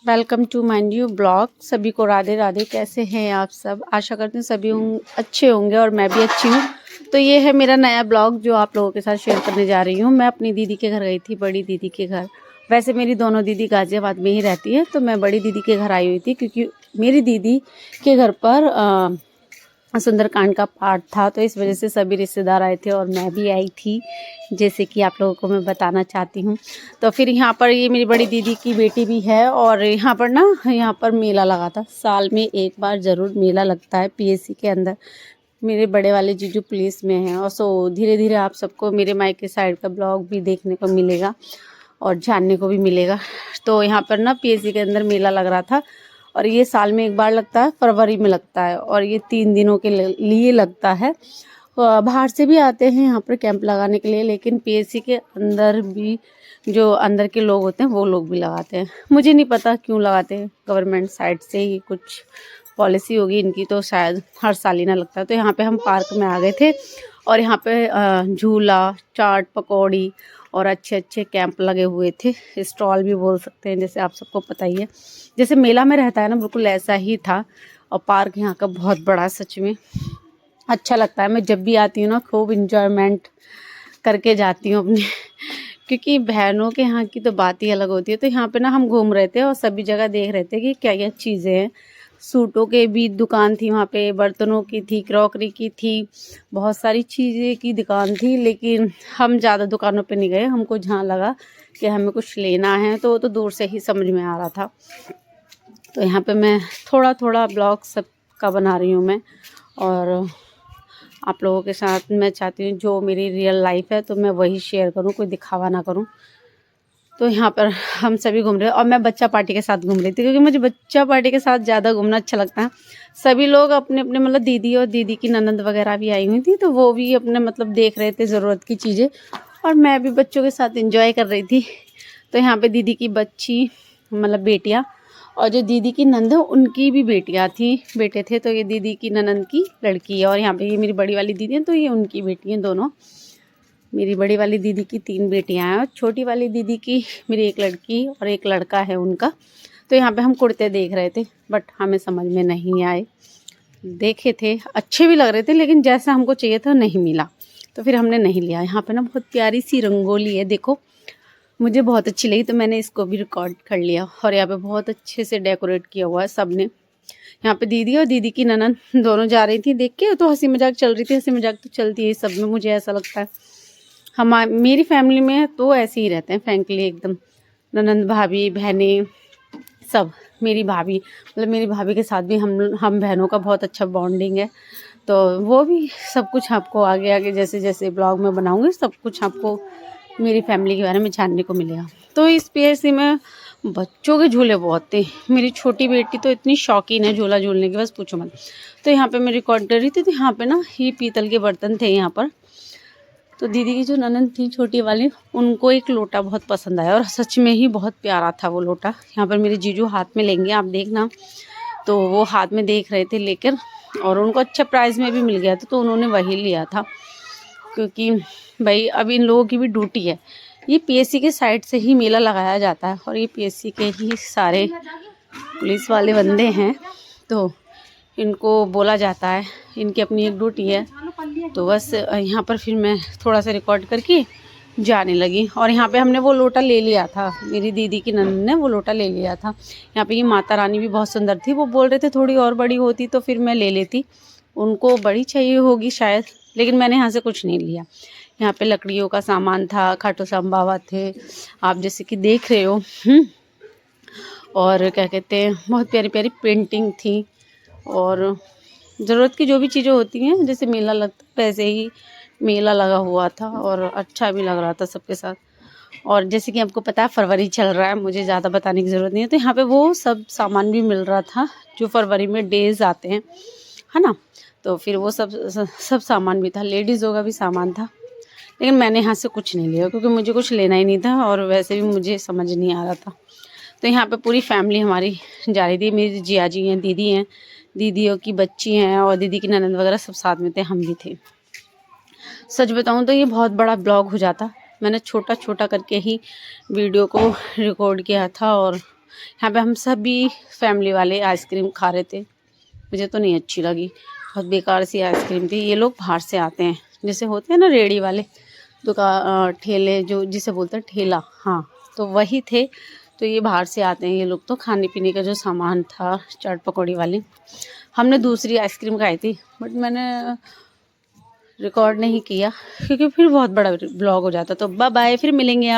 Welcome to my new blog. सभी को राधे राधे। कैसे हैं आप सब? आशा करती हूँ सभी अच्छे होंगे और मैं भी अच्छी हूँ। तो ये है मेरा नया ब्लॉग जो आप लोगों के साथ शेयर करने जा रही हूँ। मैं अपनी दीदी के घर गई थी, बड़ी दीदी के घर। वैसे मेरी दोनों दीदी गाजियाबाद में ही रहती है, तो मैं बड़ी दीदी के घर आई हुई थी क्योंकि मेरी दीदी के घर पर सुंदरकांड का पाठ था, तो इस वजह से सभी रिश्तेदार आए थे और मैं भी आई थी, जैसे कि आप लोगों को मैं बताना चाहती हूँ। तो फिर यहाँ पर ये मेरी बड़ी दीदी की बेटी भी है और यहाँ पर मेला लगा था। साल में एक बार ज़रूर मेला लगता है पीएससी के अंदर। मेरे बड़े वाले जीजू पुलिस में हैं और सो धीरे धीरे आप सबको मेरे मायके साइड का ब्लॉग भी देखने को मिलेगा और जानने को भी मिलेगा। तो यहाँ पर ना पीएससी के अंदर मेला लग रहा था और ये साल में एक बार लगता है, फरवरी में लगता है और ये 3 दिनों के लिए लगता है। बाहर से भी आते हैं यहाँ पर कैंप लगाने के लिए, लेकिन पीएससी के अंदर भी जो अंदर के लोग होते हैं वो लोग भी लगाते हैं। मुझे नहीं पता क्यों लगाते हैं, गवर्नमेंट साइड से ही कुछ पॉलिसी होगी इनकी, तो शायद हर साल ही ना लगता है। तो यहाँ पे हम पार्क में आ गए थे और यहाँ पे झूला, चाट, पकौड़ी और अच्छे अच्छे कैंप लगे हुए थे। स्टॉल भी बोल सकते हैं, जैसे आप सबको पता ही है, जैसे मेला में रहता है ना, बिल्कुल ऐसा ही था। और पार्क यहाँ का बहुत बड़ा, सच में अच्छा लगता है। मैं जब भी आती हूँ ना खूब इंजॉयमेंट करके जाती हूँ अपने क्योंकि बहनों के यहाँ की तो बात ही अलग होती है। तो यहाँ पे ना हम घूम रहे थे और सभी जगह देख रहे थे कि क्या क्या चीज़ें हैं। सूटों के भी दुकान थी वहाँ पे, बर्तनों की थी, क्रॉकरी की थी, बहुत सारी चीज़ें की दुकान थी। लेकिन हम ज़्यादा दुकानों पे नहीं गए। हमको जहाँ लगा कि हमें कुछ लेना है तो वो तो दूर से ही समझ में आ रहा था। तो यहाँ पे मैं थोड़ा थोड़ा ब्लॉग सबका बना रही हूँ मैं, और आप लोगों के साथ मैं चाहती हूँ जो मेरी रियल लाइफ है तो मैं वही शेयर करूँ, कोई दिखावा ना करूँ। तो यहाँ पर हम सभी घूम रहे हैं और मैं बच्चा पार्टी के साथ घूम रही थी क्योंकि मुझे बच्चा पार्टी के साथ ज़्यादा घूमना अच्छा लगता है। सभी लोग अपने अपने मतलब दीदी और दीदी की ननंद वगैरह भी आई हुई थी, तो वो भी अपने मतलब देख रहे थे ज़रूरत की चीज़ें और मैं भी बच्चों के साथ एंजॉय कर रही थी। तो यहाँ पे दीदी की बच्ची मतलब बेटियाँ और जो दीदी की नंद है उनकी भी बेटियाँ थी, बेटे थे। तो ये दीदी की ननंद की लड़की है और यहाँ पे ये मेरी बड़ी वाली दीदी है, तो ये उनकी बेटी हैं दोनों। मेरी बड़ी वाली दीदी की 3 बेटियां हैं और छोटी वाली दीदी की मेरी एक लड़की और एक लड़का है उनका। तो यहाँ पे हम कुर्ते देख रहे थे बट हमें समझ में नहीं आए। देखे थे, अच्छे भी लग रहे थे, लेकिन जैसा हमको चाहिए था नहीं मिला, तो फिर हमने नहीं लिया। यहाँ पे ना बहुत प्यारी सी रंगोली है, देखो मुझे बहुत अच्छी लगी तो मैंने इसको भी रिकॉर्ड कर लिया। और यहाँ पे बहुत अच्छे से डेकोरेट किया हुआ है सब ने। यहाँ पे दीदी और दीदी की ननद दोनों जा रही थी, देख के तो हंसी मजाक चल रही थी। हंसी मजाक तो चलती है सब में, मुझे ऐसा लगता है। मेरी फैमिली में तो ऐसे ही रहते हैं फ्रैंकली एकदम, ननंद भाभी बहनें सब। मेरी भाभी मतलब मेरी भाभी के साथ भी हम बहनों का बहुत अच्छा बॉन्डिंग है। तो वो भी सब कुछ आपको आगे आगे जैसे जैसे ब्लॉग में बनाऊंगी सब कुछ आपको मेरी फैमिली के बारे में जानने को मिलेगा। तो इस पीएससी में बच्चों के झूले बहुत थे। मेरी छोटी बेटी तो इतनी शौकीन है झूला झूलने की, बस पूछो मत। तो यहाँ पे मैं रिकॉर्ड कर रही थी, तो यहाँ पे ना ये पीतल के बर्तन थे यहाँ पर। तो दीदी की जो ननद थी छोटी वाली, उनको एक लोटा बहुत पसंद आया और सच में ही बहुत प्यारा था वो लोटा। यहाँ पर मेरे जीजू हाथ में लेंगे, आप देखना। तो वो हाथ में देख रहे थे लेकर, और उनको अच्छा प्राइस में भी मिल गया था तो उन्होंने वही लिया था। क्योंकि भाई अब इन लोगों की भी ड्यूटी है। ये पीएससी के साइड से ही मेला लगाया जाता है और ये पीएससी के ही सारे पुलिस वाले बंदे हैं, तो इनको बोला जाता है, इनकी अपनी एक ड्यूटी है। तो बस यहाँ पर फिर मैं थोड़ा सा रिकॉर्ड करके जाने लगी। और यहाँ पे हमने वो लोटा ले लिया था, मेरी दीदी की ननद ने वो लोटा ले लिया था। यहाँ पे ये माता रानी भी बहुत सुंदर थी, वो बोल रहे थे थोड़ी और बड़ी होती तो फिर मैं ले लेती, उनको बड़ी चाहिए होगी शायद, लेकिन मैंने यहाँ से कुछ नहीं लिया। यहाँ पे लकड़ियों का सामान था, खाटू श्याम बाबा थे, आप जैसे कि देख रहे हो। और क्या कहते हैं, बहुत प्यारी प्यारी पेंटिंग थी और ज़रूरत की जो भी चीज़ें होती हैं, जैसे मेला लगता है वैसे ही मेला लगा हुआ था और अच्छा भी लग रहा था सबके साथ। और जैसे कि आपको पता है फरवरी चल रहा है, मुझे ज़्यादा बताने की ज़रूरत नहीं है। तो यहाँ पे वो सब सामान भी मिल रहा था जो फरवरी में डेज़ आते हैं, है ना। तो फिर वो सब सामान भी था, लेडीज़ों का भी सामान था। लेकिन मैंने यहाँ से कुछ नहीं लिया क्योंकि मुझे कुछ लेना ही नहीं था और वैसे भी मुझे समझ नहीं आ रहा था। तो यहाँ पे पूरी फैमिली हमारी जा रही थी, मेरी जिया जी हैं, दीदी हैं, दीदियों की बच्ची हैं और दीदी की ननद वगैरह सब साथ में थे, हम भी थे। सच बताऊँ तो ये बहुत बड़ा ब्लॉग हो जाता, मैंने छोटा छोटा करके ही वीडियो को रिकॉर्ड किया था और यहाँ पे हम सभी फैमिली वाले आइसक्रीम खा रहे थे। मुझे तो नहीं अच्छी लगी, बहुत बेकार सी आइसक्रीम थी। ये लोग बाहर से आते हैं, जैसे होते हैं ना रेडी वाले दुकान ठेले, जो जिसे बोलते हैं ठेला, हाँ तो वही थे। तो ये बाहर से आते हैं ये लोग। तो खाने पीने का जो सामान था चाट पकौड़ी वाली, हमने दूसरी आइसक्रीम खाई थी, बट मैंने रिकॉर्ड नहीं किया क्योंकि फिर बहुत बड़ा ब्लॉग हो जाता। तो बाय बाय, फिर मिलेंगे आप।